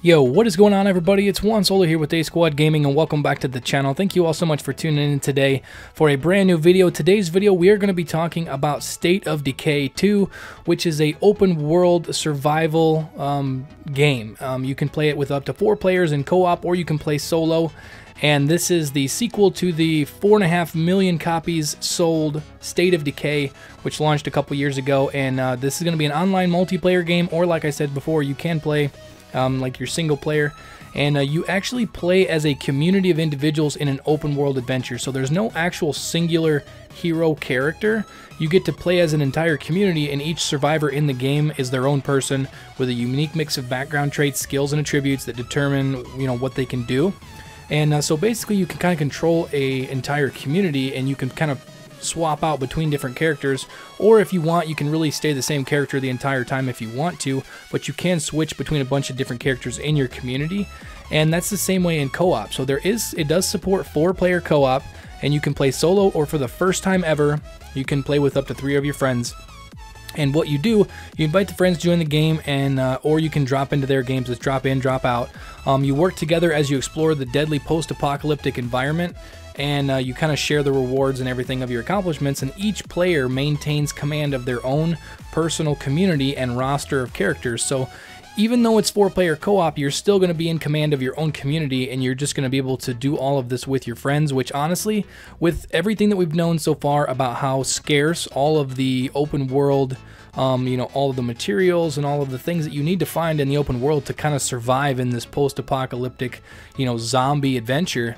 Yo, what is going on, everybody? It's Juan Solo here with ASQD Gaming, and welcome back to the channel. Thank you all so much for tuning in today for a brand new video. Today's video, we are going to be talking about State of Decay 2, which is a open world survival game. You can play it with up to 4 players in co-op, or you can play solo. And this is the sequel to the 4.5 million copies sold State of Decay, which launched a couple years ago. And this is going to be an online multiplayer game, or like I said before, you can play like your single player, and you actually play as a community of individuals in an open world adventure. So there's no actual singular hero character. You get to play as an entire community, and each survivor in the game is their own person with a unique mix of background traits, skills, and attributes that determine, what they can do. And so basically you can kind of control a entire community, and you can kind of swap out between different characters, or if you want, you can really stay the same character the entire time if you want to, but you can switch between a bunch of different characters in your community. And that's the same way in co-op. So it does support 4-player co-op, and you can play solo, or for the first time ever, you can play with up to 3 of your friends. And what you do, you invite the friends to join the game, and or you can drop into their games. It's drop in, drop out. You work together as you explore the deadly post-apocalyptic environment, and you kind of share the rewards and everything of your accomplishments, and each player maintains command of their own personal community and roster of characters. So even though it's 4-player co-op, you're still going to be in command of your own community, and you're just going to be able to do all of this with your friends, which honestly, with everything that we've known so far about how scarce all of the open world, all of the materials and all of the things that you need to find in the open world to kind of survive in this post-apocalyptic, zombie adventure,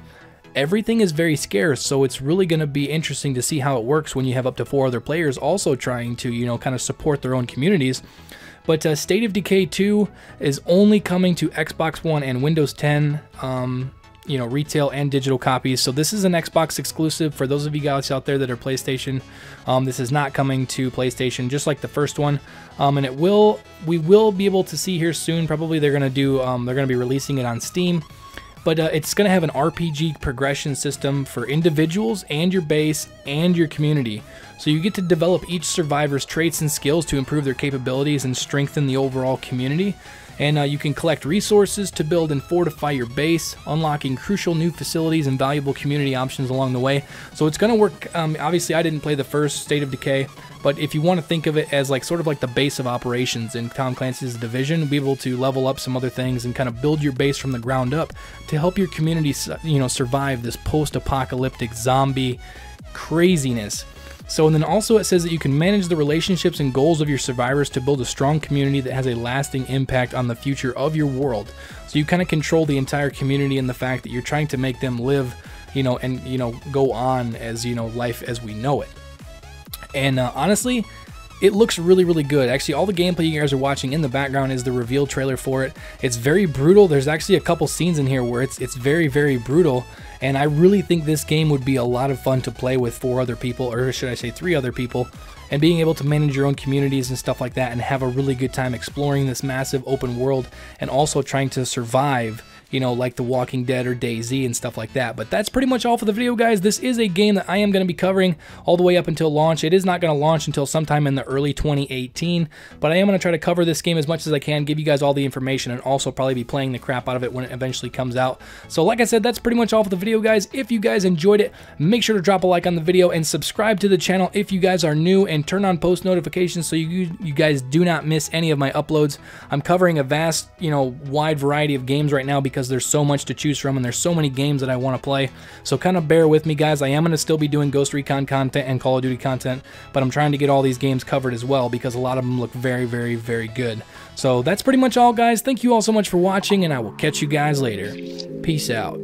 everything is very scarce. So it's really going to be interesting to see how it works when you have up to 4 other players also trying to, kind of support their own communities. But State of Decay 2 is only coming to Xbox One and Windows 10, retail and digital copies. So this is an Xbox exclusive for those of you guys out there that are PlayStation. This is not coming to PlayStation, just like the first one. And we will be able to see here soon. Probably they're going to be releasing it on Steam. But it's going to have an RPG progression system for individuals and your base and your community. So you get to develop each survivor's traits and skills to improve their capabilities and strengthen the overall community. And you can collect resources to build and fortify your base, unlocking crucial new facilities and valuable community options along the way. So it's going to work. Obviously, I didn't play the first State of Decay, but if you want to think of it as sort of like the base of operations in Tom Clancy's Division, be able to level up some other things and kind of build your base from the ground up to help your community, survive this post-apocalyptic zombie craziness. So, and then also it says that you can manage the relationships and goals of your survivors to build a strong community that has a lasting impact on the future of your world. So you kind of control the entire community, and the fact that you're trying to make them live, and go on as, life as we know it. And honestly, it looks really, really good. Actually, all the gameplay you guys are watching in the background is the reveal trailer for it. It's very brutal. There's actually a couple scenes in here where it's very, very brutal. And I really think this game would be a lot of fun to play with 4 other people, or should I say 3 other people, and being able to manage your own communities and stuff like that, and have a really good time exploring this massive open world, and also trying to survive, like The Walking Dead or DayZ and stuff like that. But that's pretty much all for the video, guys. This is a game that I am going to be covering all the way up until launch. It is not going to launch until sometime in the early 2018, but I am going to try to cover this game as much as I can, give you guys all the information, and also probably be playing the crap out of it when it eventually comes out. So like I said, that's pretty much all for the video, guys. If you guys enjoyed it, make sure to drop a like on the video and subscribe to the channel if you guys are new, and turn on post notifications so you guys do not miss any of my uploads. I'm covering a vast, wide variety of games right now because there's so much to choose from, and there's so many games that I want to play. So kind of bear with me, guys. I am going to still be doing Ghost Recon content and Call of Duty content, but I'm trying to get all these games covered as well because a lot of them look very, very, very good. So that's pretty much all, guys. Thank you all so much for watching, and I will catch you guys later. Peace out.